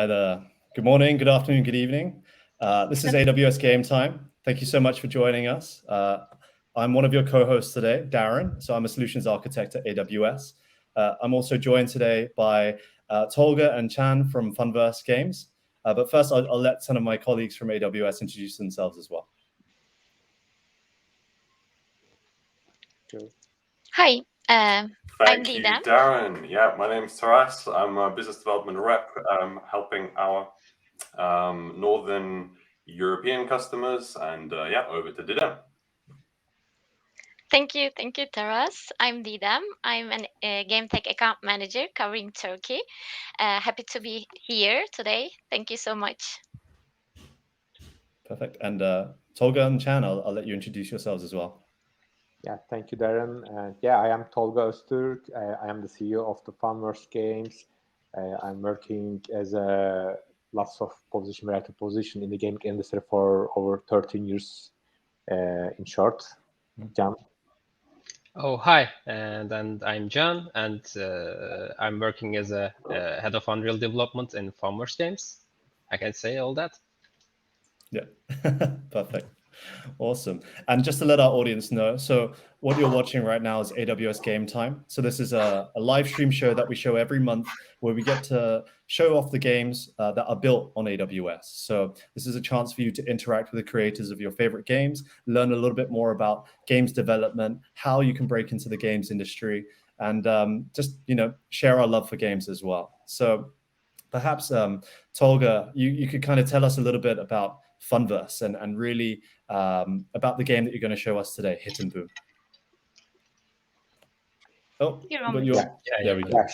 Hi there. Good morning, good afternoon, good evening. This is AWS GameTime. Thank you so much for joining us. I'm one of your co-hosts today, Darren. So I'm a solutions architect at AWS. I'm also joined today by Tolga and Can from Funverse Games. But first, I'll let some of my colleagues from AWS introduce themselves as well. Hi, I'm Thank you, Didem. Darren. Yeah, my name's Taras. I'm a business development rep, helping our Northern European customers. And yeah, over to Didem. Thank you, Taras. I'm Didem. I'm a game tech account manager covering Turkey. Happy to be here today. Thank you so much. Perfect. And Tolga and Can, I'll let you introduce yourselves as well. Yeah, thank you, Darren. Yeah, I am Tolga Öztürk. I am the CEO of the Funverse Games. I'm working as a lots of variety position in the gaming industry for over 13 years. In short, Can. Oh, hi, and I'm Can, and I'm working as a head of Unreal development in Funverse Games. I can say all that. Yeah, perfect. Awesome. And just to let our audience know, so what you're watching right now is AWS GameTime. So this is a live stream show that we show every month where we get to show off the games that are built on AWS. So this is a chance for you to interact with the creators of your favorite games, learn a little bit more about games development, how you can break into the games industry, and just, share our love for games as well. So perhaps, Tolga, you could kind of tell us a little bit about Funverse and really about the game that you're going to show us today, Hit and Boom. Oh, Yeah, we go. Yeah,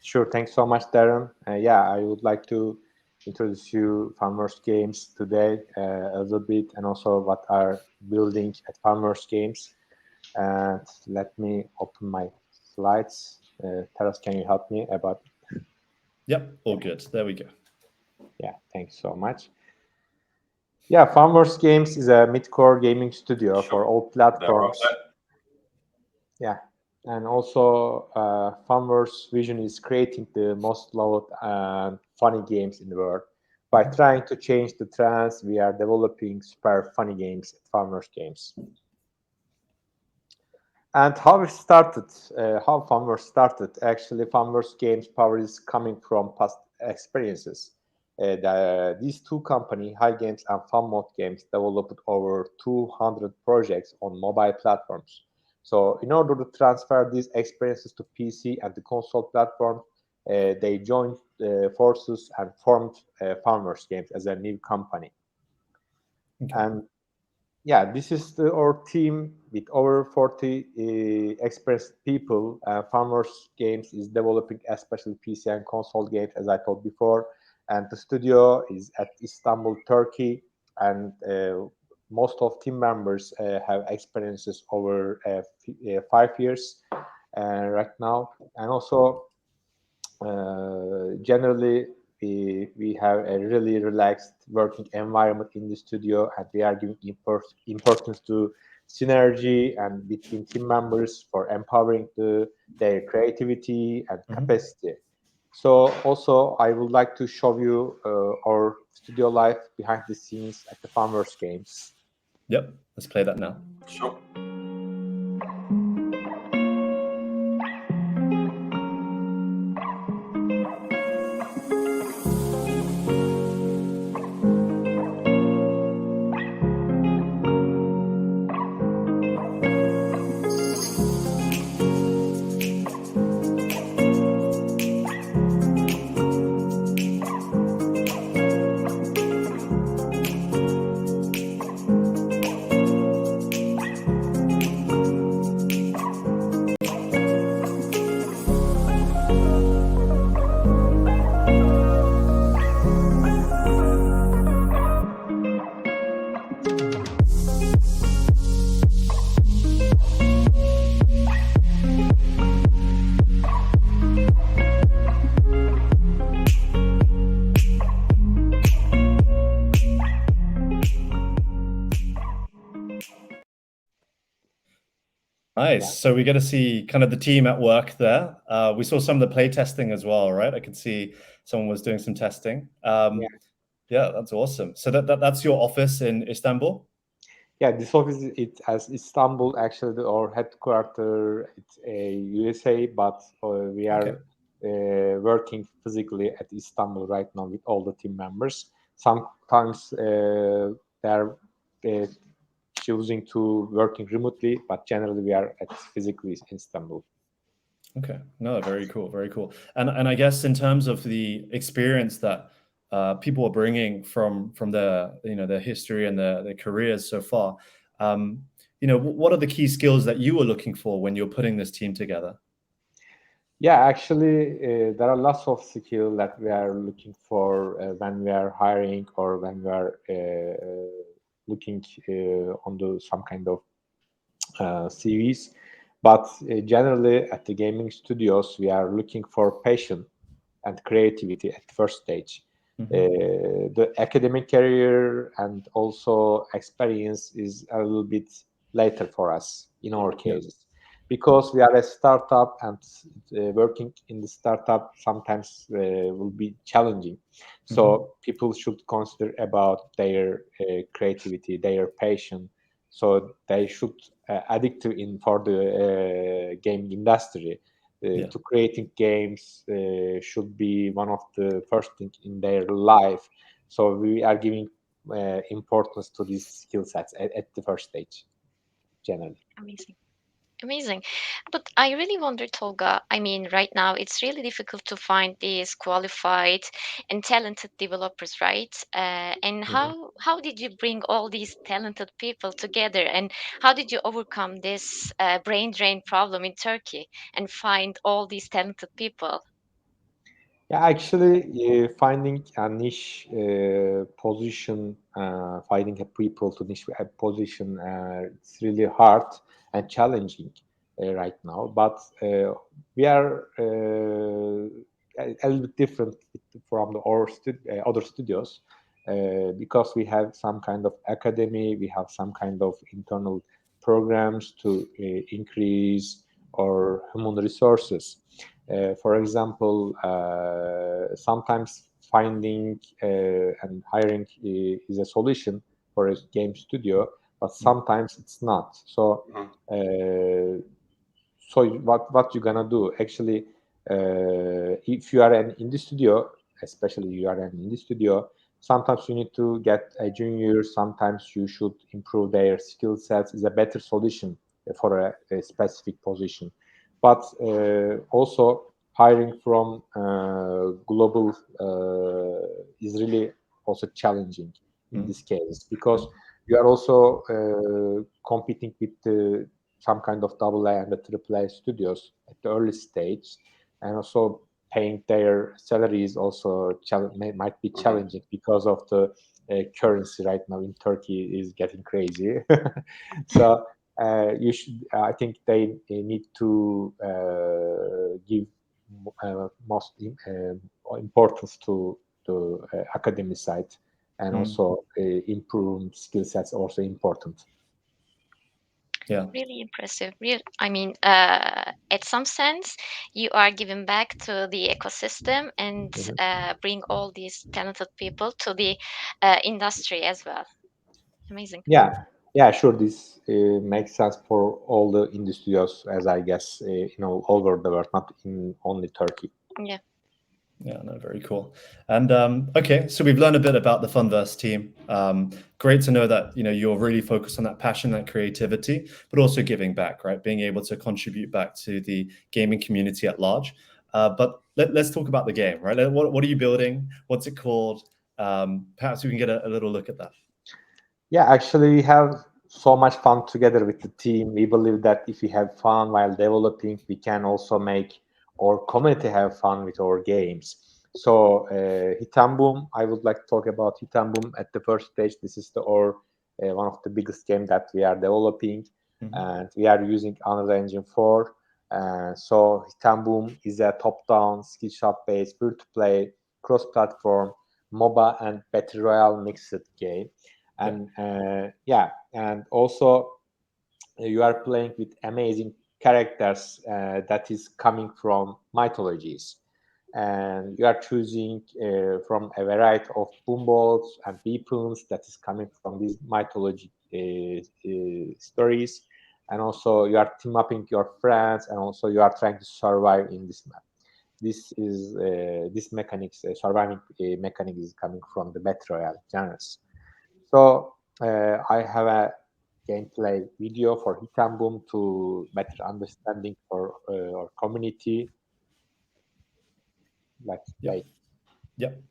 sure. Thanks so much, Darren. Yeah, I would like to introduce you Funverse Games today a little bit, and also what are building at Funverse Games. And let me open my slides. Taras, can you help me about? Yep, all good. There we go. Yeah, thanks so much. Yeah, Funverse Games is a mid-core gaming studio for all platforms. Yeah, and also Funverse vision is creating the most loved and funny games in the world. By trying to change the trends, we are developing super funny games at Funverse Games. And how it started, how Funverse started, actually Funverse Games power is coming from past experiences. These two companies, High Games and FunMod Games, developed over 200 projects on mobile platforms. So in order to transfer these experiences to PC and the console platform, they joined forces and formed Funverse Games as a new company. Okay. And yeah, this is our team with over 40 experienced people. Funverse Games is developing especially PC and console games, as I told before. And the studio is at Istanbul, Turkey. And most of team members have experiences over 5 years right now. And also, generally, we have a really relaxed working environment in the studio, and we are giving importance to synergy and between team members for empowering their creativity and capacity. So also, I would like to show you our studio life behind the scenes at the Funverse Games. Yep, let's play that now. Sure. Nice. Yeah. So we get to see kind of the team at work there. We saw some of the play testing as well, right? I could see someone was doing some testing. Yeah, that's awesome. So that's your office in Istanbul? Yeah, this office it as Istanbul actually our headquarters. It's a USA, but we are working physically at Istanbul right now with all the team members. Sometimes they are choosing to working remotely, but generally we are at physically in Istanbul. Okay, no, very cool, very cool. And I guess in terms of the experience that people are bringing from their their history and their careers so far, what are the key skills that you were looking for when you're putting this team together? Yeah, actually, there are lots of skills that we are looking for when we are hiring or when we are looking on some kind of CVs. But generally, at the gaming studios, we are looking for passion and creativity at first stage. The academic career and also experience is a little bit later for us in our cases, because we are a startup and working in the startup sometimes will be challenging. So people should consider about their creativity, their passion. So they should addict in for the gaming industry. To creating games should be one of the first things in their life. So we are giving importance to these skill sets at the first stage, generally. Amazing. But I really wonder, Tolga, I mean, right now it's really difficult to find these qualified and talented developers, right? And how did you bring all these talented people together? And how did you overcome this brain drain problem in Turkey and find all these talented people? Yeah, actually, finding a niche position, finding a people to niche position, it's really hard and challenging right now. But we are a little bit different from other studios because we have some kind of academy, we have some kind of internal programs to increase our human resources. For example, sometimes finding and hiring is a solution for a game studio, but sometimes it's not. So, what you're gonna do? Actually, if you are an indie studio, especially you are an indie studio, sometimes you need to get a junior. Sometimes you should improve their skill sets. Is a better solution for a specific position. But also hiring from global is really also challenging in this case, because you are also competing with some kind of AA and the AAA studios at the early stage, and also paying their salaries also might be challenging because of the currency right now in Turkey is getting crazy. So you should. I think they need to give most importance to the academic side, and also improve skill sets also important. Yeah. Really impressive. I mean, at some sense, you are giving back to the ecosystem and bring all these talented people to the industry as well. Amazing. Yeah, sure. This makes sense for all the industries, as I guess, all over the world, not in only Turkey. Yeah. Yeah, no, very cool. And okay, so we've learned a bit about the Funverse team. Great to know that you're really focused on that passion, that creativity, but also giving back, right? Being able to contribute back to the gaming community at large. But let's talk about the game, right? What are you building? What's it called? Perhaps we can get a little look at that. Yeah, actually, we have so much fun together with the team. We believe that if we have fun while developing, we can also make our community have fun with our games. So, Hit and Boom, I would like to talk about Hit and Boom at the first stage. This is our one of the biggest game that we are developing, and we are using Unreal Engine 4. So, Hit and Boom is a top-down, skill shot-based, free-to-play, cross-platform, MOBA and Battle Royale mixed game. And and also you are playing with amazing characters that is coming from mythologies, and you are choosing from a variety of boomballs and weapons that is coming from these mythology stories, and also you are team upping your friends, and also you are trying to survive in this map. This is this mechanics, surviving mechanic is coming from the battle royale genres. So I have a gameplay video for Hit and Boom to better understanding for our community. Let's play. Yep.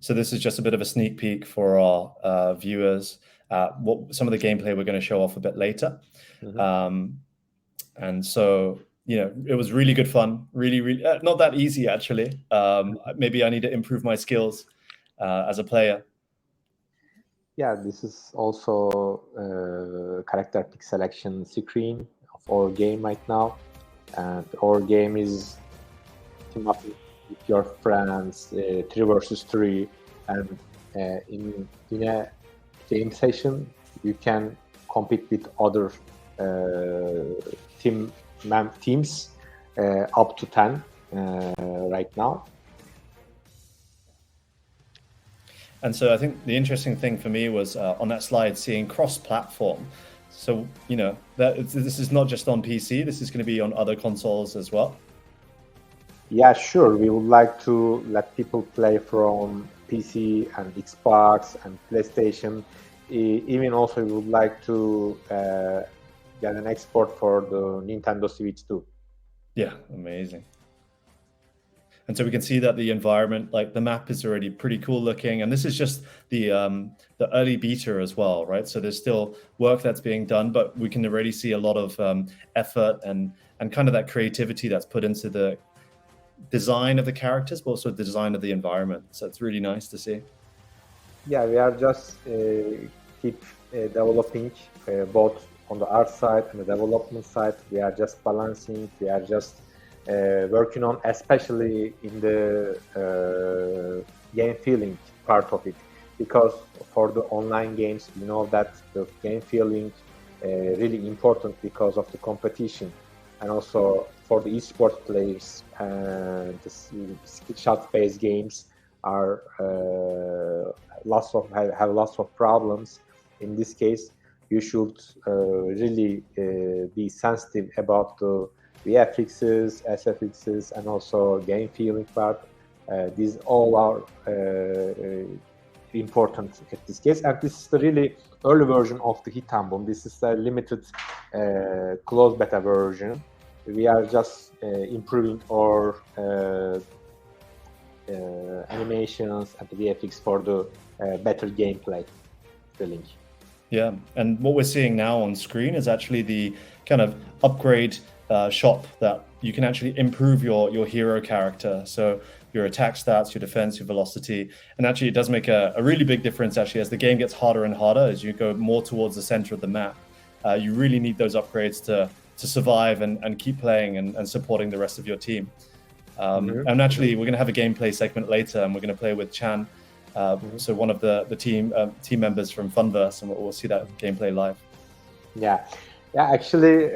So this is just a bit of a sneak peek for our viewers. What some of the gameplay we're going to show off a bit later. And so, you know, it was really good fun. Really, not that easy actually. Maybe I need to improve my skills as a player. Yeah, this is also character pick selection screen of our game right now, and our game is team up with your friends, 3 versus 3, and in a game session you can compete with other teams up to 10 right now. And so I think the interesting thing for me was on that slide seeing cross-platform. So, you know, this is not just on PC, this is going to be on other consoles as well. Yeah, sure. We would like to let people play from PC and Xbox and PlayStation. Even also, we would like to get an export for the Nintendo Switch too. Yeah, amazing. And so we can see that the environment, like the map, is already pretty cool looking. And this is just the early beta as well, right? So there's still work that's being done, but we can already see a lot of effort and kind of that creativity that's put into the design of the characters, but also the design of the environment. So it's really nice to see. Yeah, we are just keep developing both on the art side and the development side. We are just balancing. We are just working on, especially in the game feeling part of it, because for the online games, we know that the game feeling really important because of the competition, and also for the esports players, the skill shot based games are have lots of problems. In this case, you should really be sensitive about the VFXs, SFXs, and also game feeling part. These all are important at this case. And this is the really early version of the Hit and Boom. This is a limited closed beta version. We are just improving our animations and the VFX for the better gameplay feeling. Yeah, and what we're seeing now on screen is actually the kind of upgrade shop that you can actually improve your hero character. So your attack stats, your defense, your velocity, and actually it does make a really big difference actually as the game gets harder and harder as you go more towards the center of the map. You really need those upgrades to survive and keep playing and supporting the rest of your team. And actually we're going to have a gameplay segment later, and we're going to play with Can, so one of the team members from Funverse, and we'll see that gameplay live. Yeah, actually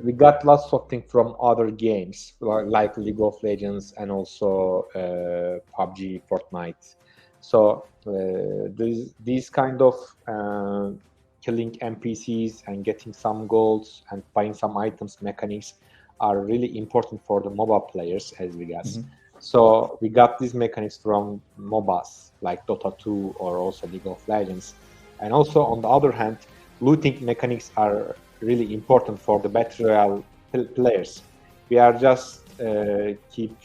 we got lots of things from other games like League of Legends and also PUBG, Fortnite. So these kind of killing NPCs and getting some golds and buying some items mechanics are really important for the MOBA players, as we guess. So we got these mechanics from MOBAs like Dota 2 or also League of Legends. And also on the other hand, looting mechanics are really important for the battle royale players. We are just keeping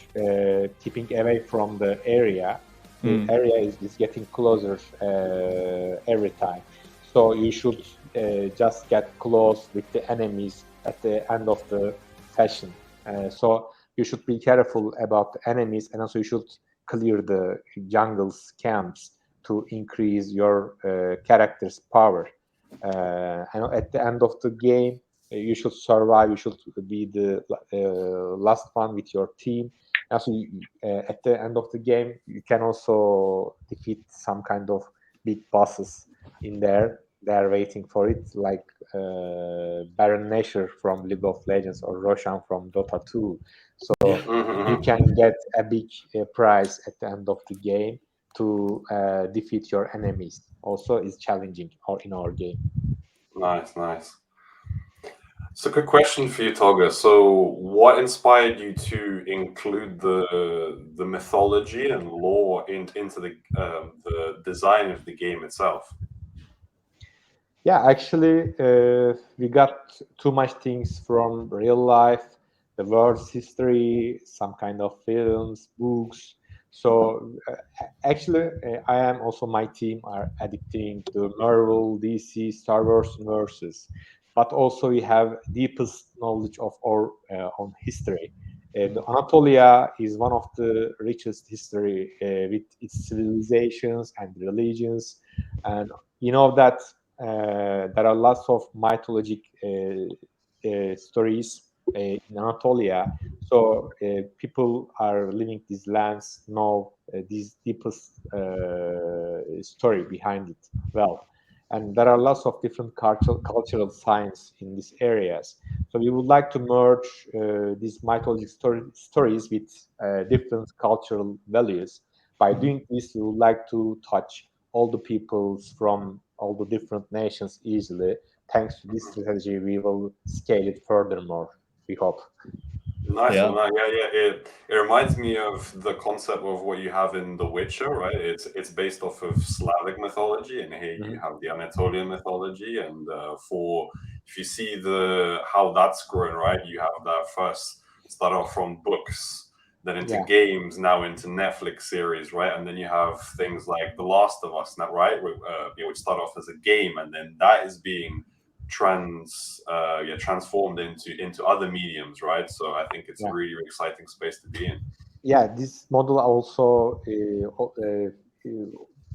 away from the area. The area is getting closer every time. So you should just get close with the enemies at the end of the session. So you should be careful about the enemies, and also you should clear the jungles camps to increase your character's power. And at the end of the game, you should survive. You should be the last one with your team. Also, at the end of the game, you can also defeat some kind of big bosses in there. They're waiting for it, like Baron Nashor from League of Legends or Roshan from Dota 2. So you can get a big prize at the end of the game to defeat your enemies. Also, is challenging in our game. Nice, nice. So, quick question for you, Tolga. So, what inspired you to include the mythology and lore into the design of the game itself? Yeah, actually, we got too much things from real life, the world's history, some kind of films, books. So actually, I am also, my team are addicting to Marvel, DC, Star Wars universes, but also we have deepest knowledge of our own history. The Anatolia is one of the richest history with its civilizations and religions, and you know that there are lots of mythologic stories in Anatolia. So people are living these lands know this deepest story behind it well. And there are lots of different cultural science in these areas. So we would like to merge these mythologic stories with different cultural values. By doing this, we would like to touch all the peoples from all the different nations easily. Thanks to this strategy, we will scale it furthermore, we hope. Nice Yeah. one. It reminds me of the concept of what you have in The Witcher, right? It's based off of Slavic mythology, and here you have the Anatolian mythology. And if you see how that's grown, right? You have that first start off from books, then into games, now into Netflix series, right? And then you have things like The Last of Us, right? Which start off as a game, and then that is being transformed into other mediums, right? So I think it's a really exciting space to be in. Yeah, this model also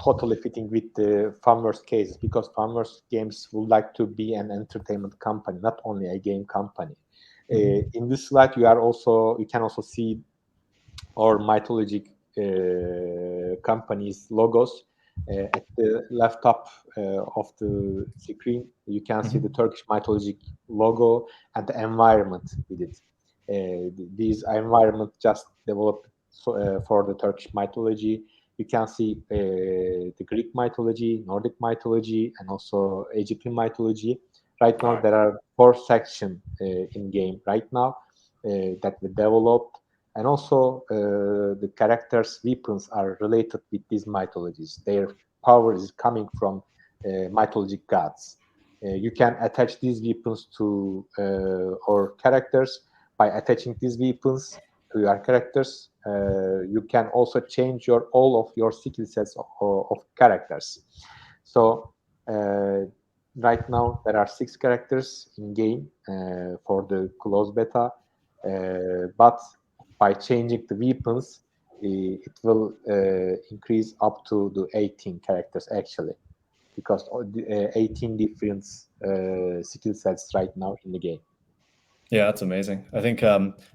totally fitting with the Funverse cases, because Funverse Games would like to be an entertainment company, not only a game company. In this slide, you can also see our mythologic companies' logos. At the left top of the screen, you can see the Turkish mythologic logo and the environment with it. These environment just developed for the Turkish mythology. You can see the Greek mythology, Nordic mythology, and also Egyptian mythology. Right now, there are 4 sections in game right now that we developed. And also, the characters' weapons are related with these mythologies. Their power is coming from mythologic gods. You can attach these weapons to our characters. By attaching these weapons to your characters, you can also change all of your skill sets of characters. So right now, there are 6 characters in game for the closed beta, but by changing the weapons, it will increase up to the 18 characters actually, because 18 different skill sets right now in the game. Yeah, that's amazing. I think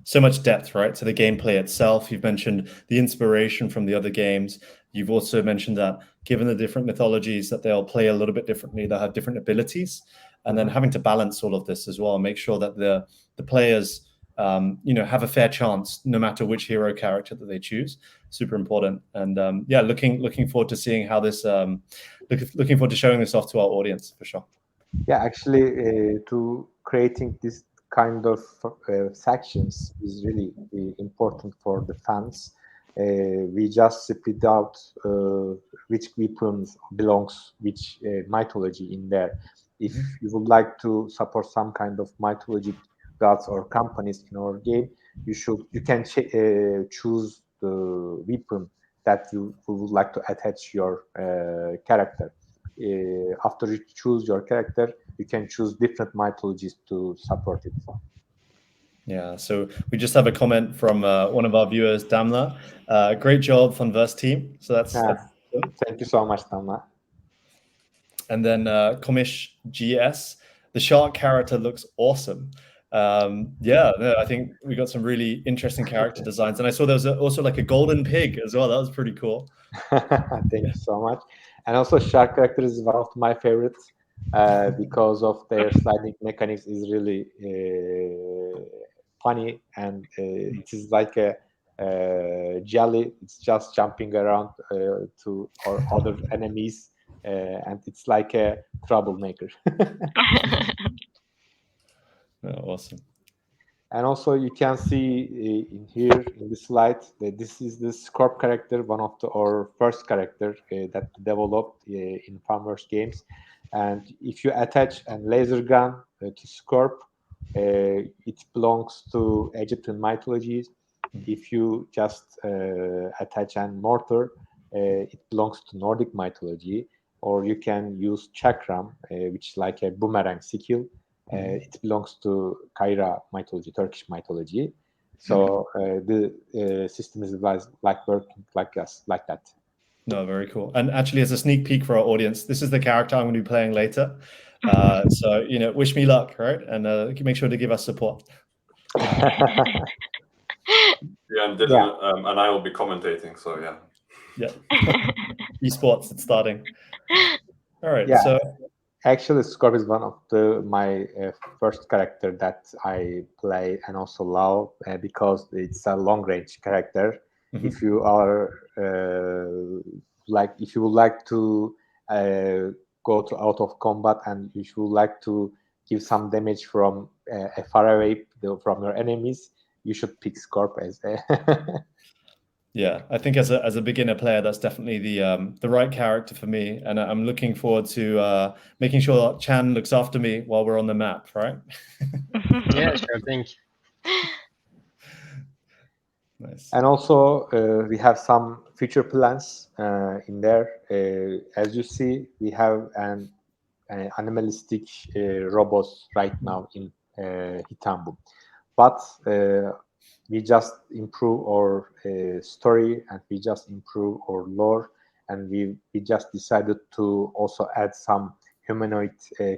so much depth, right? To the gameplay itself. You've mentioned the inspiration from the other games. You've also mentioned that given the different mythologies, that they'll play a little bit differently. They'll have different abilities, and then having to balance all of this as well, make sure that the players have a fair chance no matter which hero character that they choose. Super important. And looking forward to seeing how this looking forward to showing this off to our audience for sure. Yeah, actually, to creating this kind of sections is really important for the fans. We just split out which weapons belongs which mythology in there. If you would like to support some kind of mythologic gods or companies in our game, you can choose the weapon that you would like to attach your character. After you choose your character, you can choose different mythologies to support it. Yeah, so we just have a comment from one of our viewers, Damla. Great job, Funverse team. So that's thank you so much, Damla. And then Komish GS, the shark character looks awesome. I think we got some really interesting character designs, and I saw there was also like a golden pig as well. That was pretty cool. Thank you so much. And also shark character is one of my favorites because of their sliding mechanics is really funny, and it is like a jelly. It's just jumping around to or other enemies, and it's like a troublemaker. Awesome. And also you can see in here in the slide that this is the Scorp character, one of our first character that developed in Funverse Games. And if you attach a laser gun to Scorp, it belongs to Egyptian mythologies. If you just attach a mortar, it belongs to Nordic mythology. Or you can use chakram, which is like a boomerang skill. It belongs to Kaira mythology, Turkish mythology. So the system is like working like us, like that. No, very cool. And actually, as a sneak peek for our audience, this is the character I'm going to be playing later. So, wish me luck, right? And make sure to give us support. Yeah, and Didem and I will be commentating. So yeah. Yeah. Esports, it's starting. All right. Yeah. So actually, Scorp is one of my first character that I play and also love because it's a long range character. If you are if you would like to go to out of combat and if you would like to give some damage from far away from your enemies, you should pick Scorp as yeah, I think as a beginner player, that's definitely the right character for me, and I'm looking forward to making sure that Chan looks after me while we're on the map, right? Yeah, sure thing. Nice. And also we have some future plans in there. As you see, we have an animalistic robots right now in Hitambu, but we just improve our story and we just improve our lore, and we just decided to also add some humanoid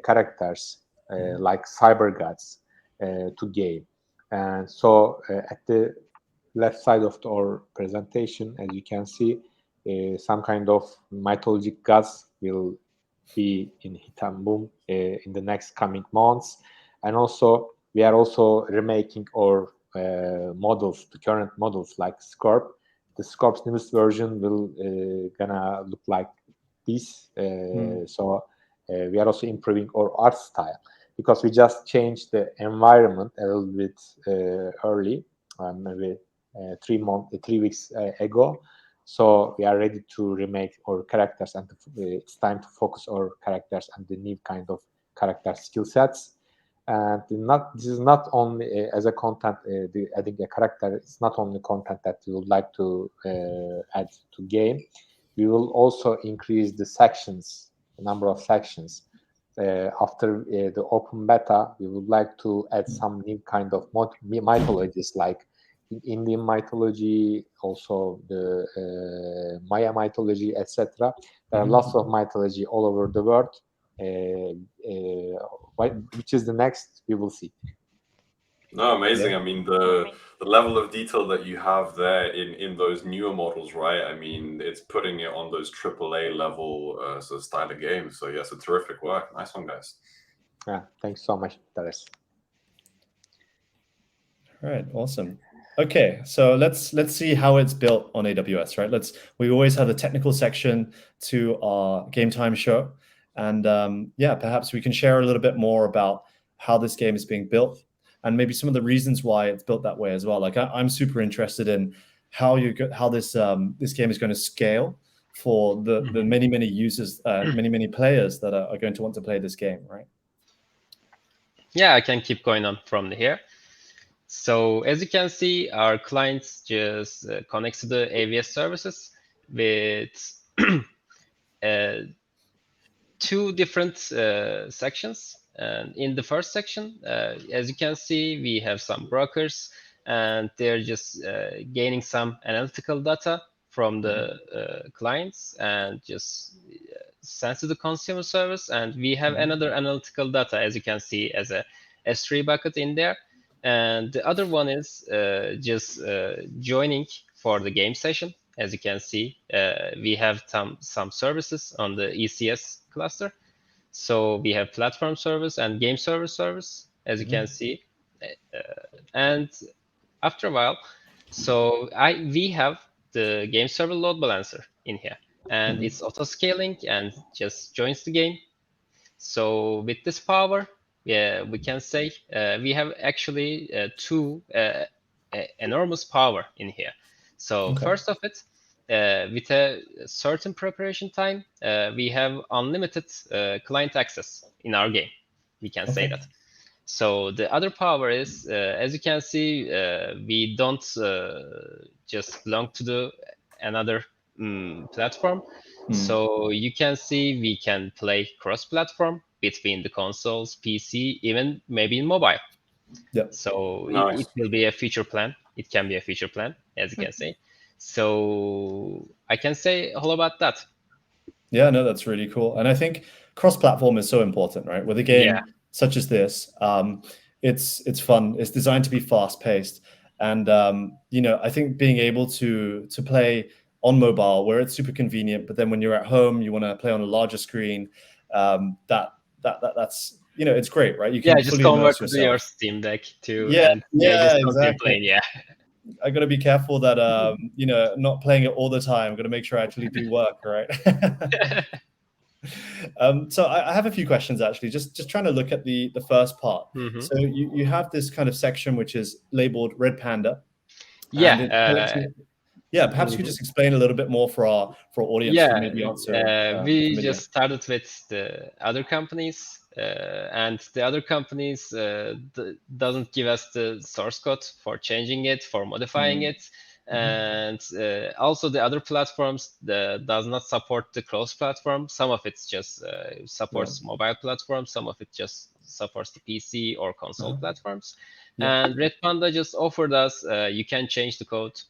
characters like cyber gods to game. And so at the left side of our presentation, as you can see, some kind of mythological gods will be in Hitambum in the next coming months. And also, we are also remaking our models, the current models like Scorp. The Scorp's newest version will gonna look like this. So we are also improving our art style because we just changed the environment a little bit early, maybe 3 weeks ago. So we are ready to remake our characters, and it's time to focus our characters and the new kind of character skill sets. And this is not only as a content, adding a character. It's not only content that we would like to add to game. We will also increase the sections, the number of sections. After the open beta, we would like to add some new kind of mythologies like Indian mythology, also the Maya mythology, etc. There are lots of mythology all over the world. Which is the next we will see. No, amazing. Yeah. I mean, the level of detail that you have there in those newer models, right? I mean, it's putting it on those AAA level sort of style of games. So yes, it's terrific work. Nice one, guys. Yeah, thanks so much, Darren. All right, awesome. Okay, so let's see how it's built on AWS, right? We always have a technical section to our Game Time show, and yeah, perhaps we can share a little bit more about how this game is being built and maybe some of the reasons why it's built that way as well. Like I'm super interested in how this game is going to scale for the many users, many players that are going to want to play this game, right? Yeah, I can keep going on from here. So as you can see, our clients just connects to the AWS services with two different sections. And in the first section, as you can see, we have some brokers, and they're just gaining some analytical data from the clients and just send to the consumer service. And we have another analytical data, as you can see, as a S3 bucket in there. And the other one is just joining for the game session. As you can see, we have some services on the ECS cluster. So we have platform service and game service, as you can see. And after a while, so we have the game server load balancer in here, and it's auto scaling and just joins the game. So with this power, yeah, we can say we have actually two enormous power in here. So first of it, with a certain preparation time, we have unlimited client access in our game. We can say that. So the other power is, as you can see, we don't just belong to the another platform. So you can see we can play cross-platform between the consoles, PC, even maybe in mobile. Yep. So Nice. it will be a future plan. It can be a future plan, as you can say. So I can say all about that. Yeah, no, that's really cool. And I think cross-platform is so important, right? With a game such as this, it's fun. It's designed to be fast-paced, and I think being able to play on mobile where it's super convenient, but then when you're at home, you want to play on a larger screen. That's it's great, right? You can just fully convert immerse to your yourself. Steam Deck too, Yeah, and just continue exactly. playing. I got to be careful that not playing it all the time. I'm going to make sure I actually do work, right? So I have a few questions actually. Just trying to look at the first part. So you have this kind of section which is labeled Red Panda. Perhaps you could just explain a little bit more for our audience to maybe answer. We just started with the other companies, and the other companies doesn't give us the source code for changing it, for modifying it, and also the other platforms does not support the cross-platform. Some of it just supports mobile platforms, some of it just supports the PC or console platforms. And Red Panda just offered us you can change the code.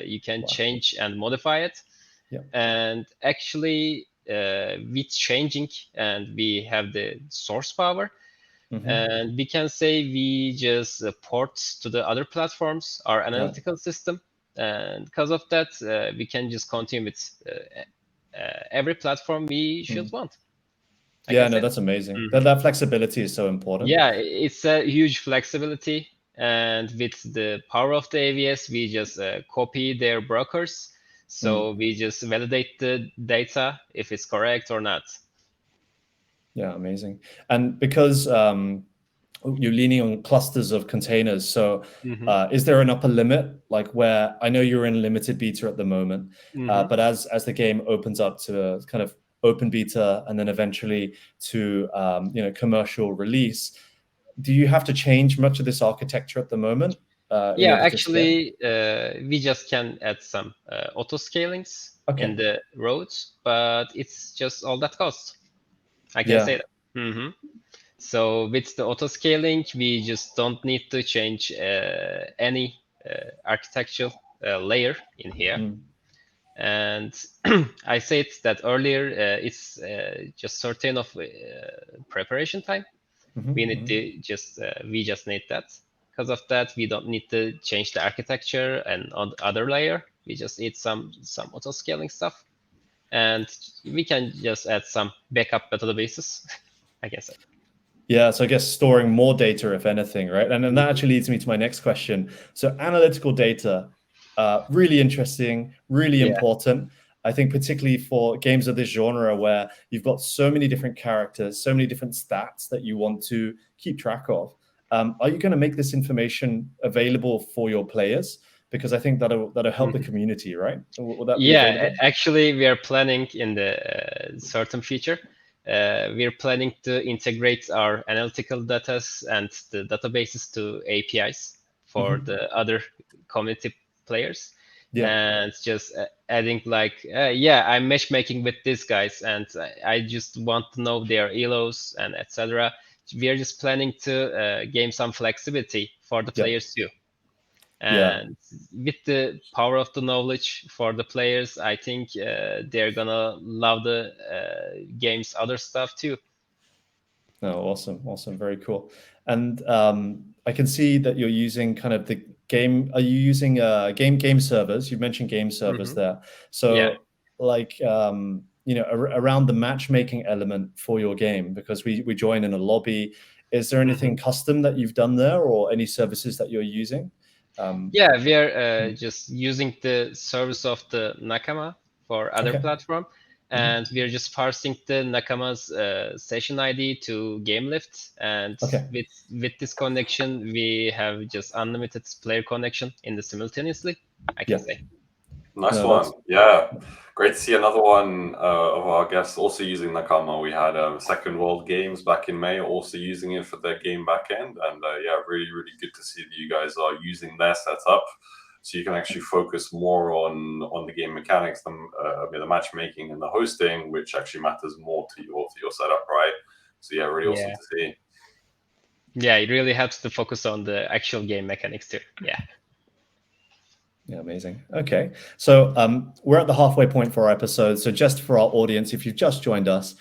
You can change and modify it. And actually, with changing, and we have the source power, and we can say we just port to the other platforms our analytical system. And because of that, we can just continue with every platform we should want. That's amazing. That flexibility is so important. Yeah, it's a huge flexibility. And with the power of the AWS, we just copy their brokers. So we just validate the data if it's correct or not. Yeah, amazing. And because you're leaning on clusters of containers, so is there an upper limit? Like where I know you're in limited beta at the moment, but as the game opens up to a kind of open beta and then eventually to commercial release, do you have to change much of this architecture at the moment? Actually, we just can add some auto scalings in the roads, but it's just all that costs. I can say that. So with the auto scaling, we just don't need to change any architectural layer in here. And I said that earlier, it's just certain of preparation time. We need to we just need that. Because of that, we don't need to change the architecture and on the other layer. We just need some auto scaling stuff, and we can just add some backup databases, I can say. Yeah, so I guess storing more data, if anything, right? And then that actually leads me to my next question. So analytical data, really interesting, really important. I think particularly for games of this genre where you've got so many different characters, so many different stats that you want to keep track of. Are you going to make this information available for your players? Because I think that'll help the community, right? Will that be available? Actually, we are planning in the certain feature. We are planning to integrate our analytical data and the databases to APIs for the other community players. And just adding like, I'm matchmaking with these guys and I just want to know their elos and etc. We are just planning to gain some flexibility for the players too. And with the power of the knowledge for the players, I think they're gonna love the game's other stuff too. Oh, awesome, very cool. And I can see that you're using kind of game? Are you using game servers? You mentioned game servers there. So like around the matchmaking element for your game, because we join in a lobby. Is there anything custom that you've done there, or any services that you're using? Yeah, we are just using the service of the Nakama for other platform, and we are just parsing the Nakama's session ID to GameLift, and with this connection, we have just unlimited player connection in the simultaneously, I can say. Nice one. Yeah. Great to see another one of our guests also using Nakama. We had Second World Games back in May also using it for their game backend. And yeah, really, really good to see that you guys are using their setup. So you can actually focus more on the game mechanics, the matchmaking and the hosting, which actually matters more to your setup, right? So yeah, really awesome to see. Yeah, it really helps to focus on the actual game mechanics too. Yeah. Yeah, amazing. Okay, so we're at the halfway point for our episode. So just for our audience, if you've just joined us,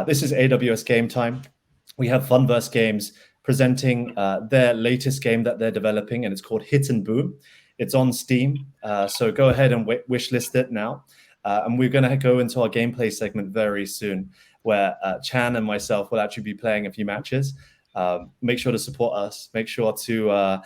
this is AWS GameTime. We have Funverse Games presenting their latest game that they're developing, and it's called Hit and Boom. It's on Steam, so go ahead and wishlist it now. And we're going to go into our gameplay segment very soon, where Chan and myself will actually be playing a few matches. Make sure to support us. Make sure to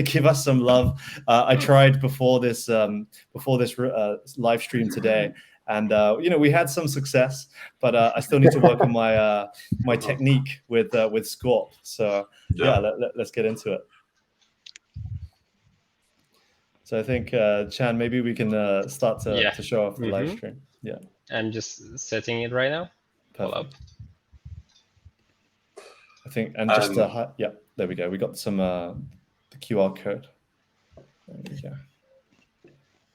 give us some love. I tried before this live stream today, and we had some success, but I still need to work on my technique with Scorp. So yeah, let's get into it. So I think Chan, maybe we can start to show off the live stream. Yeah, I'm just setting it right now. Perfect. I think, and just yeah, there we go. We got some the QR code. There we go.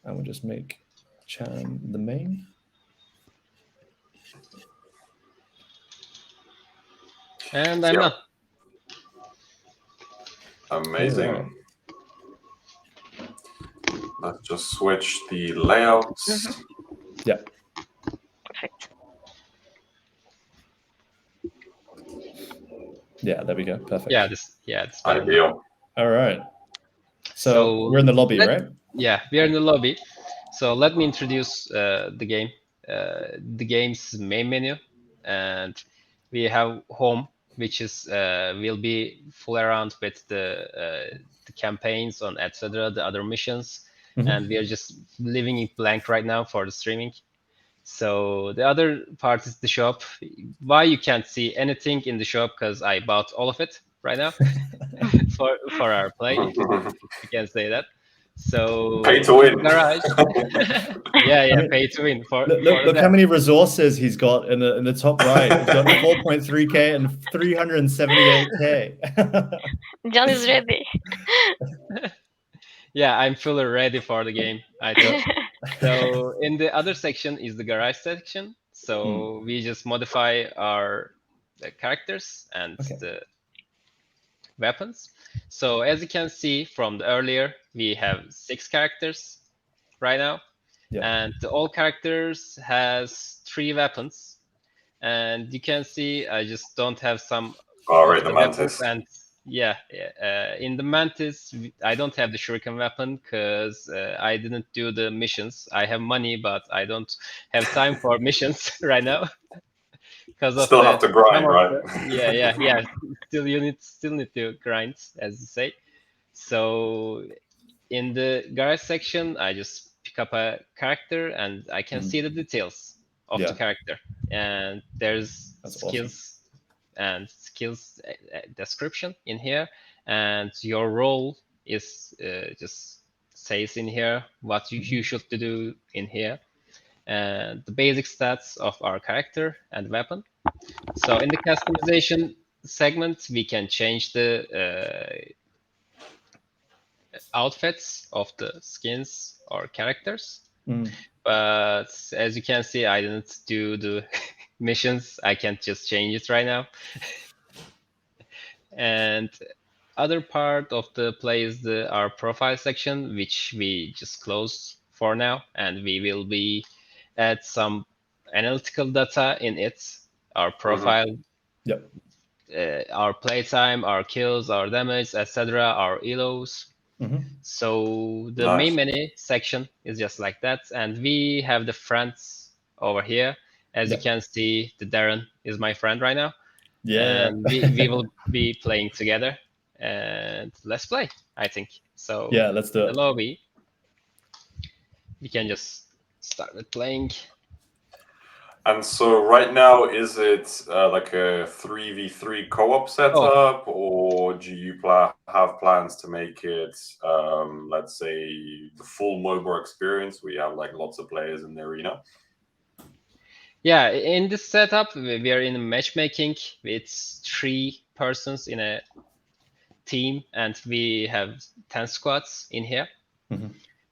And we'll just make Chan the main. And I'm not. Amazing. Right. Let's just switch the layouts. Yeah. Perfect. Yeah, there we go. Perfect. Yeah, it's ideal. All right. So we're in the lobby, right? Yeah, we are in the lobby. So let me introduce the game. The game's main menu, and we have home, which is will be full around with the campaigns on etc. the other missions, and we are just leaving it blank right now for the streaming. So the other part is the shop. Why you can't see anything in the shop? Because I bought all of it right now for our play. You can say that. So pay to win. Garage. yeah, pay to win. Look how many resources he's got in the top right. He's got 4.3K and 378K. John is ready. Yeah, I'm fully ready for the game. I thought. So in the other section is the garage section. So we just modify our characters and the weapons. So as you can see from the earlier, we have 6 characters right now, and all characters has 3 weapons. And you can see I just don't have some. Right, the Mantis. And in the Mantis, I don't have the Shuriken weapon because I didn't do the missions. I have money, but I don't have time for missions right now. Because still have to grind, right? Yeah. Still need to grind, as you say. So in the garage section, I just pick up a character and I can see the details of the character. And there's skills and skills description in here. And your role is just says in here what you should do in here. And the basic stats of our character and weapon. So in the customization segment, we can change the outfits of the skins or characters. But as you can see, I didn't do the missions. I can't just change it right now. And other part of the play is our profile section, which we just closed for now, and we will be add some analytical data in it, our profile, our playtime, our kills, our damage, etc., our elos, So the main menu section is just like that, and we have the friends over here. As you can see, the Darren is my friend right now. Yeah. And we will be playing together, and let's play, I think. So yeah, let's do the it. lobby, we can just start with playing. And so right now, is it like a 3v3 co-op setup, or do you have plans to make it, let's say, the full MOBA experience where you have like lots of players in the arena? Yeah, in this setup, we are in matchmaking with 3 persons in a team, and we have 10 squads in here.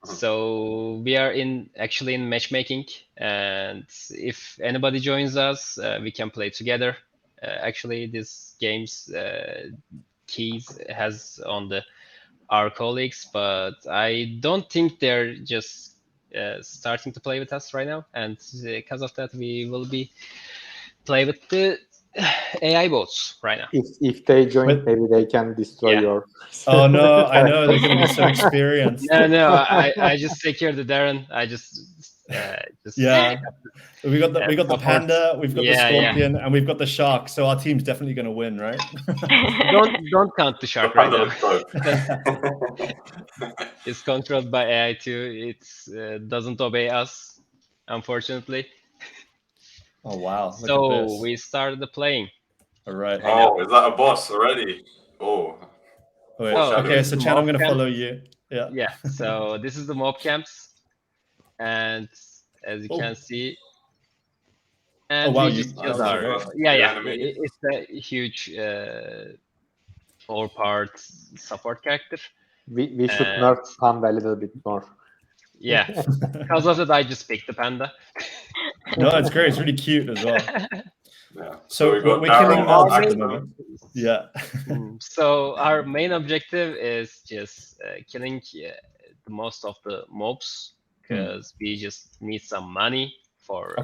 So we are actually in matchmaking, and if anybody joins us, we can play together. Actually, this game's keys has on our colleagues, but I don't think they're just starting to play with us right now, and because of that, we will be play with the AI bots right now. If they join, maybe they can destroy your. Oh no, I know they're going to be so experienced. No, I just take care of the Darren. I just yeah. We got the support. panda, we've got the scorpion, and we've got the shark. So our team's definitely going to win, right? don't count the shark right now. It's controlled by AI too. It doesn't obey us, unfortunately. Oh wow! So we started the playing. All right. Oh, is that a boss already? Oh. Wait, okay, so Chan, I'm going to follow you. Yeah. Yeah. So this is the mob camps, and as you can see, and wow, we just are. Yeah. It's a huge all-part support character. We should nerf Panda a little bit more. Yeah, because of that, I just picked the panda. No, it's great. It's really cute as well. Yeah. So we're killing mobs at the moment. Yeah. So our main objective is just killing the most of the mobs, because we just need some money for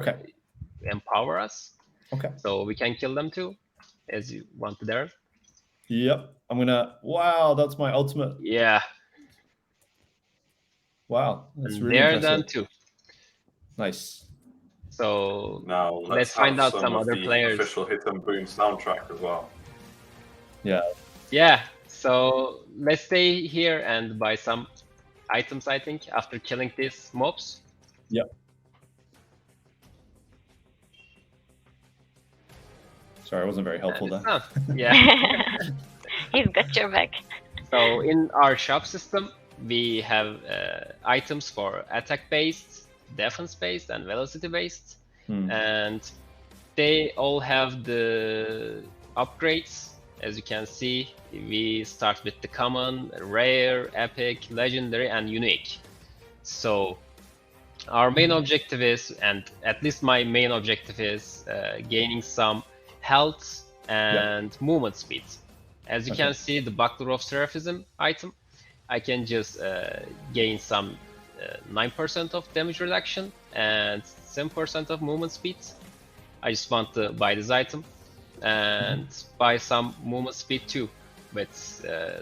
empower us. Okay. So we can kill them too, as you want there. Yep. I'm gonna. Wow, that's my ultimate. Yeah. Wow, that's really they're impressive. done too. Nice. So now let's find out some other players. Official Hit and Boom soundtrack as well. Yeah. Yeah. So let's stay here and buy some items, I think, after killing these mobs. Yep. Sorry, I wasn't very helpful there. Yeah. He's got your back. So in our shop system, we have items for attack-based, defense-based, and velocity-based. And they all have the upgrades. As you can see, we start with the common, rare, epic, legendary, and unique. So our main objective is, and at least my main objective is, gaining some health and movement speed. As you can see, the Buckler of Seraphism item, I can just gain some 9% of damage reduction and 7% of movement speed. I just want to buy this item and buy some movement speed too with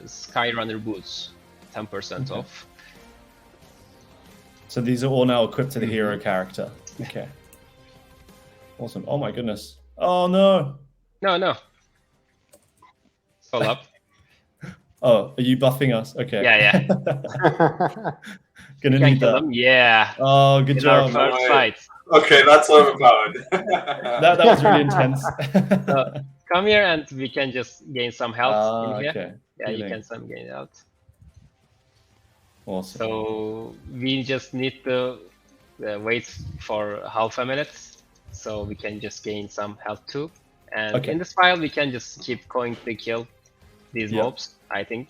Skyrunner boots, 10% off. So these are all now equipped to the hero character. Okay. Awesome. Oh my goodness. Oh no. No. Hold up. Oh, are you buffing us? Okay. Yeah. Gonna need that. Them? Yeah. Oh, good job. Our first fight. Okay, that's overpowered. that was really intense. So, come here and we can just gain some health in here. Okay. Yeah, you can gain health. Awesome. So we just need to wait for half a minute, so we can just gain some health too. And in this file, we can just keep going to kill these mobs, I think.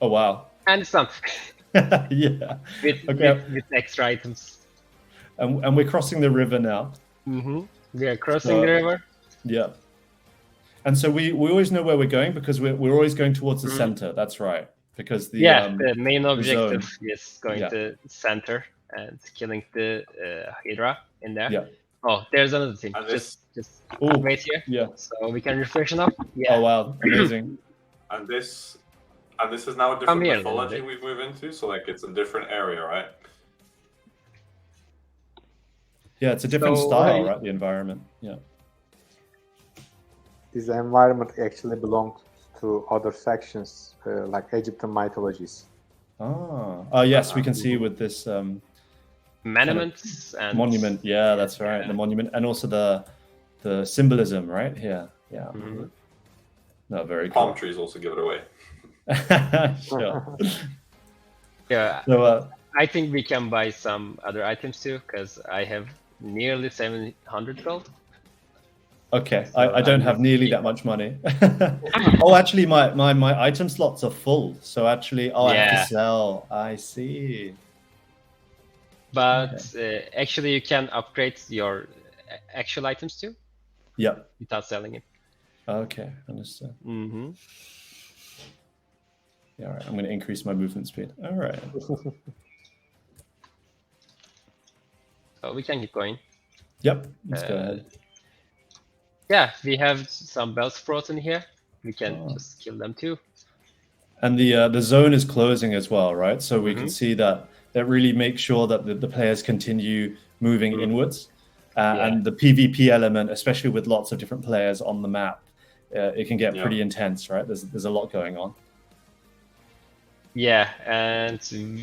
Oh wow. And it's done. Yeah. With extra items. And we're crossing the river now. We are crossing the river. Yeah. And so we always know where we're going because we're always going towards the center. That's right. Because the main objective is going to center and killing the Hydra in there. Yeah. Oh, there's another thing. Just wait here. Yeah. So we can refresh up. Yeah. Oh wow, amazing. And this And this is now a different here, mythology we've moved into, so like it's a different area, right? Yeah, it's a different So, style, right? The environment. Yeah. This environment actually belongs to other sections, like Egyptian mythologies. Oh, yes, we can see with this monuments and monument. Yeah, that's right. The monument, and also the symbolism, right here. Yeah. No, very Palm cool. trees also give it away. Sure. Yeah, So, I think we can buy some other items too, because I have nearly 700 gold. okay, So I don't I'm have just nearly keep- that much money. Oh, actually, my item slots are full. So actually, I have Yeah. to sell. I see. But actually, you can upgrade your actual items too Yep. without selling it. Okay, understood. Mm-hmm. Yeah, all right. I'm going to increase my movement speed. All right. So we can keep going. Yep. Let's go ahead. Yeah, we have some Bellsprout in here. We can Oh. just kill them too. And the zone is closing as well, right? So we can Mhm. see that really makes sure that the players continue moving inwards. Yeah. And the PvP element, especially with lots of different players on the map, it can get Yeah. pretty intense, right? There's a lot going on. Yeah, and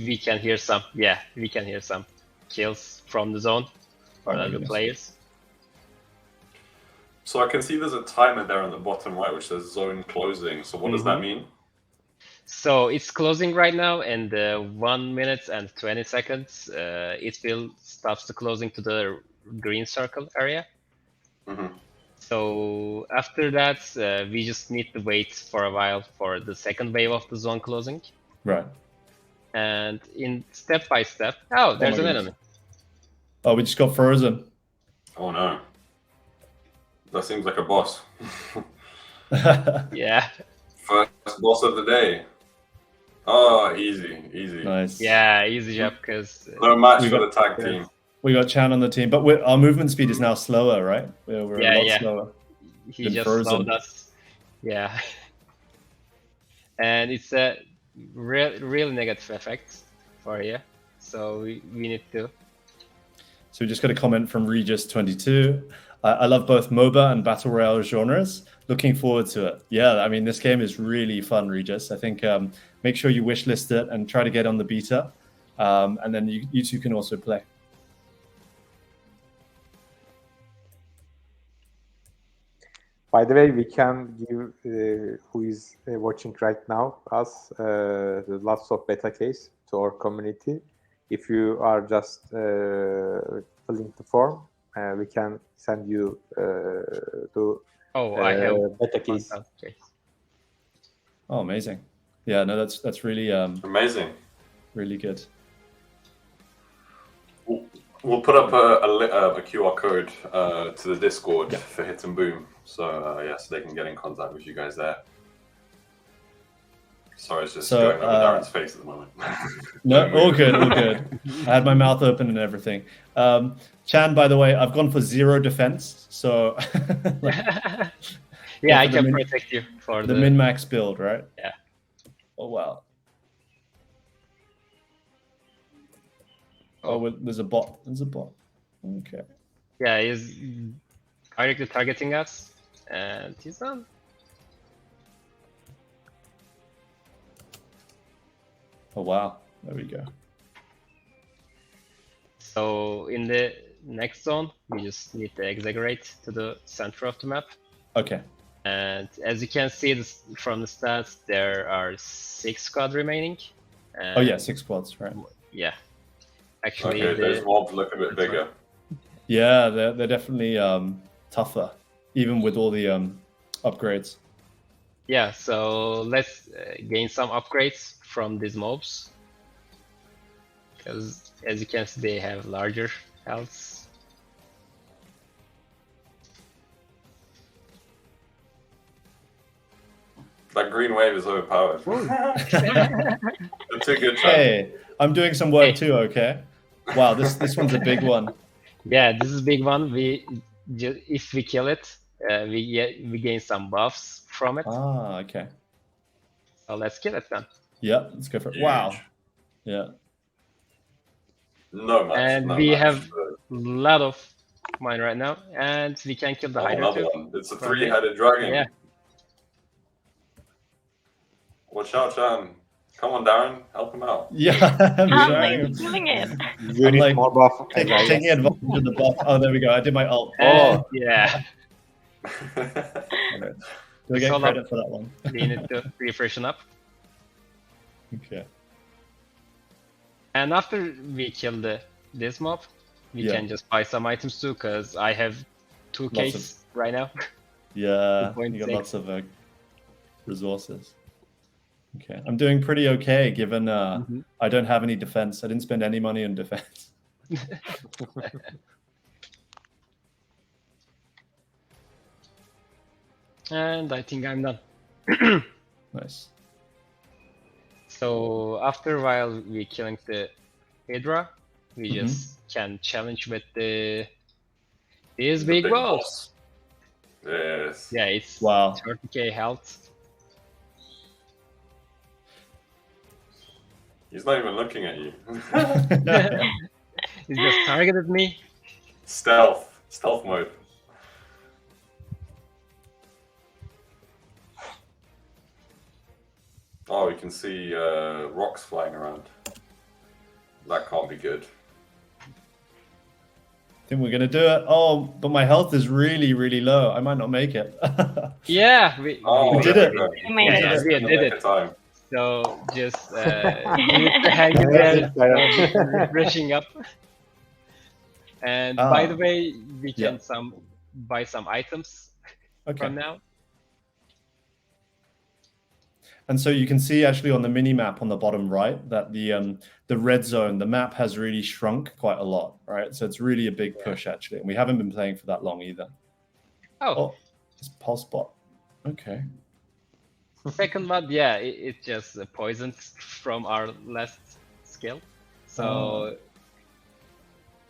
we can hear some. Yeah, we can hear some kills from the zone for Oh my other goodness. players. So I can see there's a timer there on the bottom right, which says zone closing. So what does that mean? So it's closing right now, and 1 minute and 20 seconds, it will stop the closing to the green circle area. Mm-hmm. So after that, we just need to wait for a while for the second wave of the zone closing. Right. And in step by step, oh, there's my an goodness. enemy. Oh, we just got frozen. Oh no. That seems like a boss. Yeah, First boss of the day. Oh, easy, easy. Nice. yeah, easy job, because No match We for got- the tag team. We got Chan on the team, but our movement speed is now slower, right? We're Yeah, a lot yeah. slower. he been just frozen. slowed us. Yeah. And it's a real negative effect for here. So we need to. So we just got a comment from Regis22. I love both MOBA and Battle Royale genres. Looking forward to it. Yeah, I mean, this game is really fun, Regis. I think make sure you wishlist it and try to get on the beta. And then you two can also play. By the way, we can give who is watching right now us the lots of beta case to our community. If you are just filling the form, we can send you to Oh, I have beta case. Okay. Oh, amazing. Yeah, no, that's really Amazing. really good. We'll put up a QR code to the Discord for Hit and Boom. So so they can get in contact with you guys there. Sorry, it's just going over Darren's face at the moment. No, all good, all good. I had my mouth open and everything. Chan, by the way, I've gone for 0 defense, so Yeah, I for the can protect you for the min-max build, right? Yeah. Oh wow. Oh, well, there's a bot. There's a bot. Okay. Yeah, he's directly targeting us, and he's on. Oh wow. There we go. So in the next zone, we just need to exaggerate to the center of the map. Okay. And as you can see from the stats, there are 6 squad remaining. Oh yeah, 6 squads, right? Yeah. Actually, Okay, those mobs look a bit bigger. Yeah, they're definitely tougher, even with all the upgrades. yeah, so let's gain some upgrades from these mobs. Because as you can see, they have larger healths. That green wave is overpowered. It's a good time. Hey, I'm doing some work too. Okay. Wow, this one's a big one. Yeah, this is a big one. If we kill it, we gain some buffs from it. Ah, okay. So let's kill it then. Yeah, let's go for it. Huge. Wow. Yeah. No match. And no we match. have a lot of mine right now, and we can kill the Oh, Hydra another too. one. It's a from here. three-headed dragon. Yeah. Watch out, Chan. Come on, Darren. Help him out. Yeah, I'm I'm trying. like doing it. You I'm need like more buff. taking advantage of the buff. Oh, there we go. I did my ult. And Oh, yeah, do I get Solo. credit for that one? we need to refreshen up. Okay. And after we kill this mob, we Yeah. can just buy some items too, because I have 2 Lots Ks right now. Yeah, 2.6. you got lots of resources. Okay, I'm doing pretty okay given I don't have any defense. I didn't spend any money on defense. And I think I'm done. Nice. So after a while we killing the Hydra, we Mhm. just can challenge with these The big big balls. boss. Yes. Yeah, it's Wow. 30k health. He's not even looking at you. He just targeted me. Stealth mode. Oh, you can see rocks flying around. That can't be good. Think we're gonna do it. Oh, but my health is really, really low. I might not make it. Yeah, Oh, We did there it. we go. You made Yeah, it. we In the did nick it. of time. So just need to hang in there, refreshing up. And by the way, we can buy some items Okay. from now. And so you can see actually on the mini map on the bottom right that the red zone, the map has really shrunk quite a lot, right? So it's really a big push actually, and we haven't been playing for that long either. Oh, It's pulse bot. Okay. second mod, yeah, it's just poisoned from our last skill. So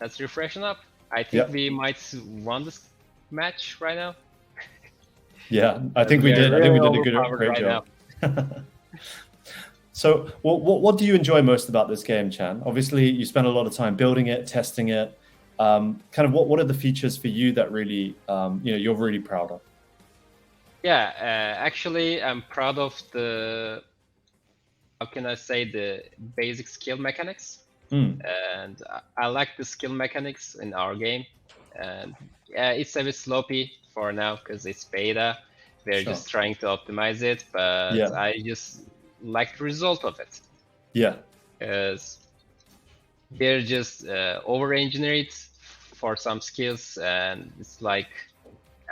let's refreshen up. I think we might won this match right now. Yeah, I think we are did. I think we did a overpowered great right job. So what do you enjoy most about this game, Chan? Obviously, you spent a lot of time building it, testing it. Kind of what are the features for you that really you're really proud of? Yeah, actually, I'm proud of the, how can I say, the basic skill mechanics. And I like the skill mechanics in our game. And yeah, it's a bit sloppy for now because it's beta. We're just trying to optimize it, but I just like the result of it. Yeah. Because they're just over-engineered for some skills, and it's like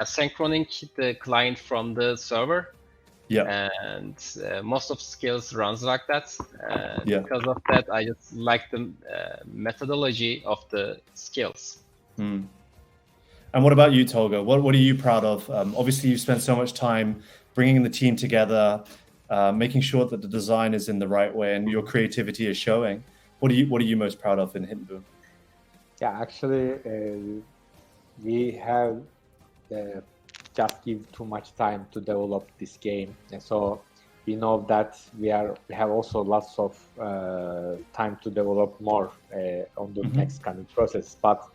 asynchroning the client from the server. Yeah. And most of skills runs like that. Because of that, I just like the methodology of the skills. And what about you, Tolga? What are you proud of? Obviously, you've spent so much time bringing the team together, making sure that the design is in the right way and your creativity is showing. What are you most proud of in Hidden Boom? Yeah, actually, we have just give too much time to develop this game, and so we know that we have also lots of time to develop more on the next coming process. But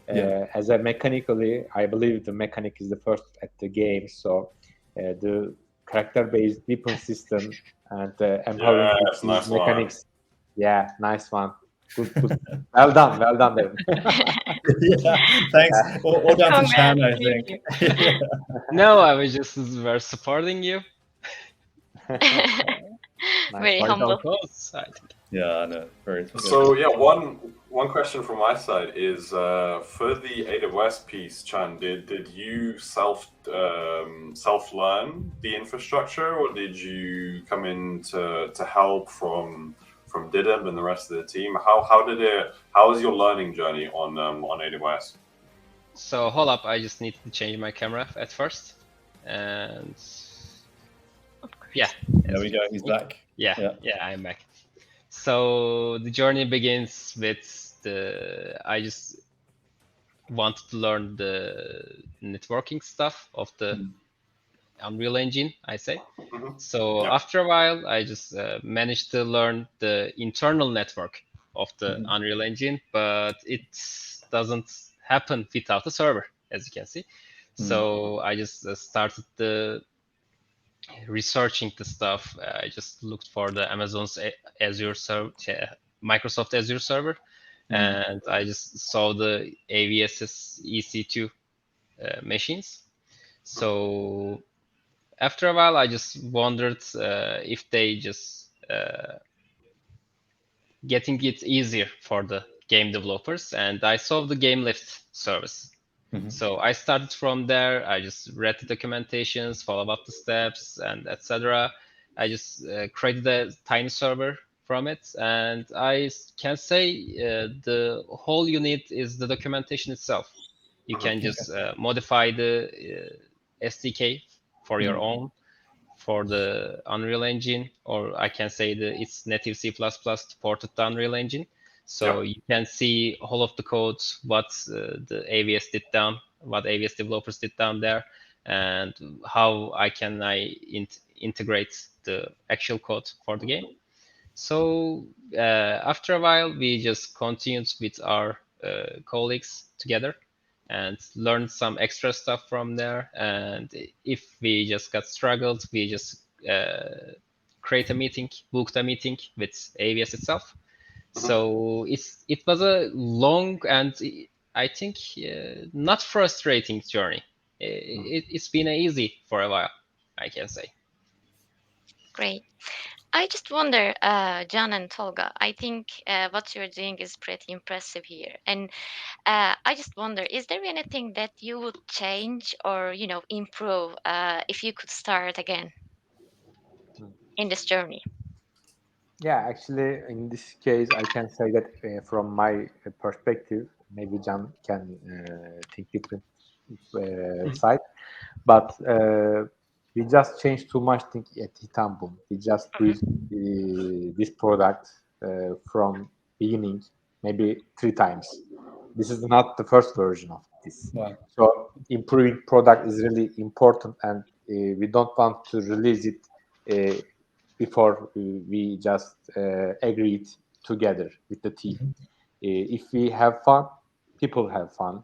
as a mechanically, I believe the mechanic is the first at the game. So the character-based weapon system and empowering these mechanics. Yeah, nice one. Good. Well done, Darren. Yeah, thanks. All down to Chan, I think. No, I was just supporting you. Very humble. Yeah, I know. Very. So yeah, one question from my side is for the AWS piece, Chan, did you self learn the infrastructure, or did you come in to help from Didem and the rest of the team? How was your learning journey on AWS? So hold up, I just need to change my camera at first, and yeah. There we go. He's back. Yeah, I'm back. So the journey begins with I just wanted to learn the networking stuff of the Unreal Engine, I say. Mhm. So Yeah. after a while, I just managed to learn the internal network of the Unreal Engine, but it doesn't happen without a server, as you can see. So I just started the researching the stuff. I just looked for the Amazon's Azure server, Microsoft Azure server, and I just saw the AWS's EC2 machines. So after a while, I just wondered if they just getting it easier for the game developers, and I saw the GameLift service. So I started from there. I just read the documentations, follow up the steps, and etc. I just created a tiny server from it, and I can say the whole unit is the documentation itself. You can just modify the SDK for your own, for the Unreal Engine, or I can say it's native C++ ported to Unreal Engine. So you can see all of the codes, what the AWS did down, what AWS developers did down there, and how I integrate the actual code for the game. So after a while, we just continued with our colleagues together and learned some extra stuff from there. And if we just got struggled, we just create a meeting, booked a meeting with AWS itself. So it was a long and I think not frustrating journey. It's been easy for a while, I can say. Great. I just wonder, John and Tolga, I think what you're doing is pretty impressive here. And I just wonder, is there anything that you would change or, improve if you could start again in this journey? Yeah, actually, in this case, I can say that from my perspective, maybe John can think different side, but we just changed too much thing at Istanbul. We just built this product from beginning, maybe 3 times. This is not the first version of this. Wow. So improving product is really important, and we don't want to release it before we just agreed together with the team. If we have fun, people have fun,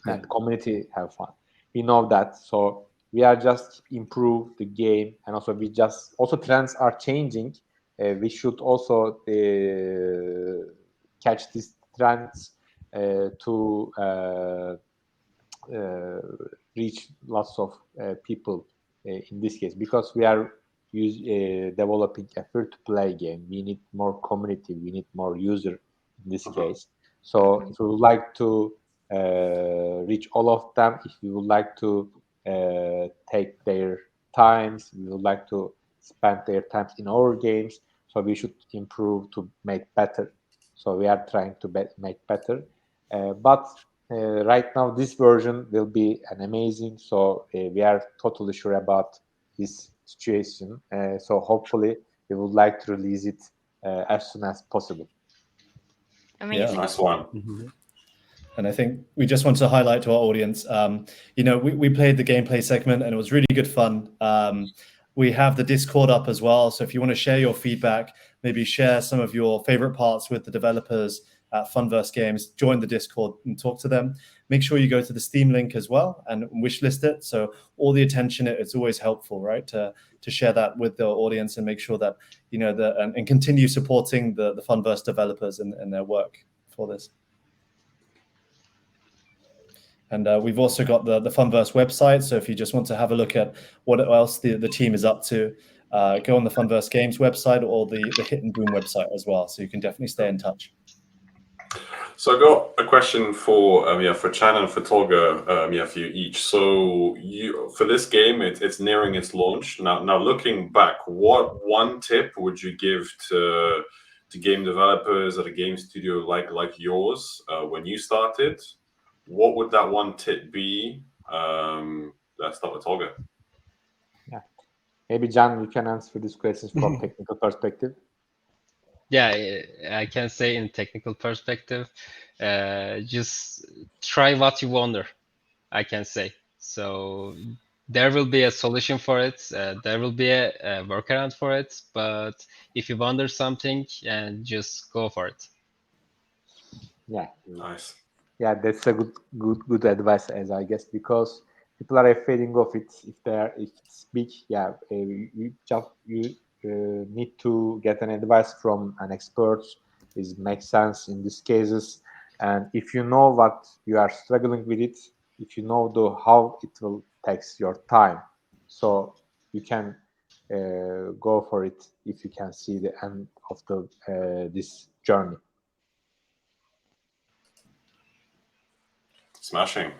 and community have fun. We know that, so we are just improve the game, and also we just also trends are changing. We should also catch these trends to reach lots of people in this case, because we are developing a free-to-play game. We need more community, we need more user in this case. So if we would like to reach all of them, if we would like to take their times, we would like to spend their times in our games, so we should improve to make better. So we are trying to make better, but right now this version will be an amazing, so we are totally sure about this situation, so hopefully we would like to release it as soon as possible. Amazing. Nice one. And I think we just want to highlight to our audience, we played the gameplay segment and it was really good fun. We have the Discord up as well. So if you want to share your feedback, maybe share some of your favorite parts with the developers at Funverse Games, join the Discord and talk to them. Make sure you go to the Steam link as well and wishlist it. So all the attention, it's always helpful, right? To share that with the audience and make sure that, and continue supporting the Funverse developers and their work for this. And we've also got the Funverse website. So if you just want to have a look at what else the team is up to, go on the Funverse Games website or the Hit and Boom website as well. So you can definitely stay in touch. So I got a question for Chan and for Tolga, for you each. So for this game, it's nearing its launch now. Looking back, what one tip would you give to game developers at a game studio like yours when you started? What would that one tip be? Let's start with Tolga. Yeah, maybe John, you can answer these questions from technical perspective. Yeah, I can say in technical perspective, just try what you wonder, I can say. So there will be a solution for it. There will be a workaround for it. But if you wonder something, just go for it. Yeah. Nice. Yeah, that's a good advice, as I guess, because people are afraid of it. If it's big, yeah, you need to get an advice from an expert. It makes sense in these cases, and if you know what you are struggling with it, if you know how it will takes your time, so you can go for it if you can see the end of this journey. Smashing.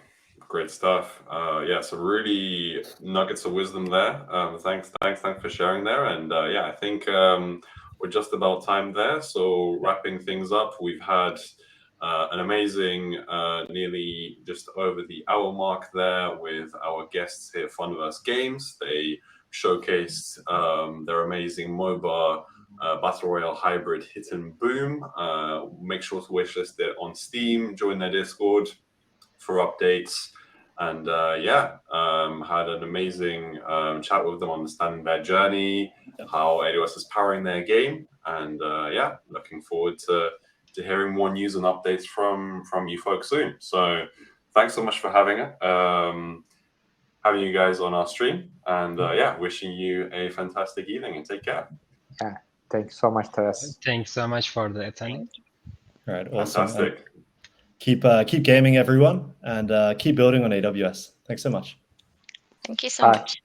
Great stuff. Yeah, so really nuggets of wisdom there. Thanks for sharing there. And yeah, I think we're just about time there. So wrapping things up, we've had an amazing, nearly just over the hour mark there with our guests here at Funverse Games. They showcased their amazing MOBA Battle Royale hybrid Hit and Boom. Make sure to wishlist it on Steam, join their Discord for updates, and had an amazing chat with them, understanding their journey, how AWS is powering their game, and looking forward to hearing more news and updates from you folks soon. So thanks so much for having you guys on our stream, and wishing you a fantastic evening, and take care. Yeah, thanks so much, Taras. Thanks so much for the attending. All right, awesome. Fantastic. Keep gaming, everyone, and keep building on AWS. Thanks so much. Thank you so much.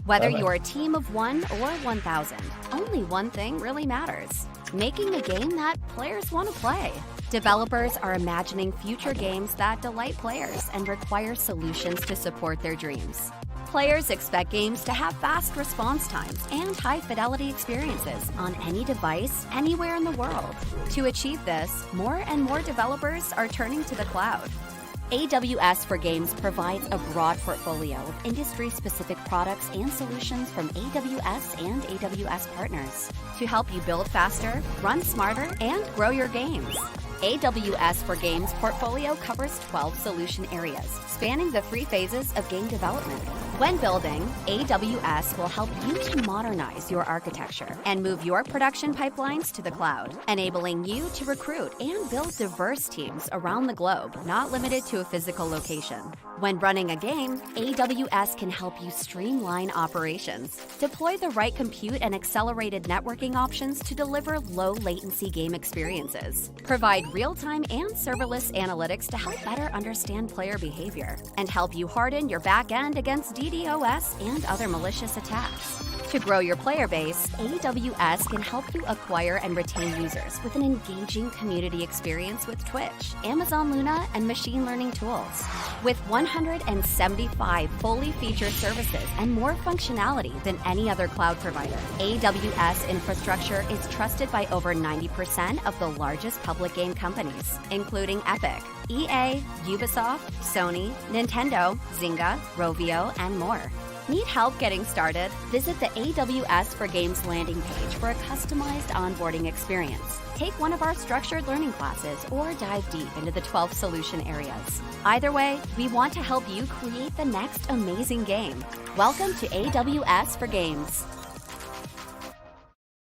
Whether Bye-bye. you're a team of 1 or 1,000, only one thing really matters: making a game that players want to play. Developers are imagining future games that delight players and require solutions to support their dreams. Players expect games to have fast response times and high-fidelity experiences on any device, anywhere in the world. To achieve this, more and more developers are turning to the cloud. AWS for Games provides a broad portfolio of industry-specific products and solutions from AWS and AWS partners to help you build faster, run smarter, and grow your games. AWS for Games portfolio covers 12 solution areas, spanning the 3 phases of game development. When building, AWS will help you to modernize your architecture and move your production pipelines to the cloud, enabling you to recruit and build diverse teams around the globe, not limited to a physical location. When running a game, AWS can help you streamline operations, deploy the right compute and accelerated networking options to deliver low-latency game experiences, provide real-time and serverless analytics to help better understand player behavior, and help you harden your back-end against DDoS and other malicious attacks. To grow your player base, AWS can help you acquire and retain users with an engaging community experience with Twitch, Amazon Luna, and machine learning tools. With 175 fully featured services and more functionality than any other cloud provider, AWS infrastructure is trusted by over 90% of the largest public game companies, including Epic, EA, Ubisoft, Sony, Nintendo, Zynga, Rovio, and more. Need help getting started? Visit the AWS for Games landing page for a customized onboarding experience. Take one of our structured learning classes or dive deep into the 12 solution areas. Either way, we want to help you create the next amazing game. Welcome to AWS for Games.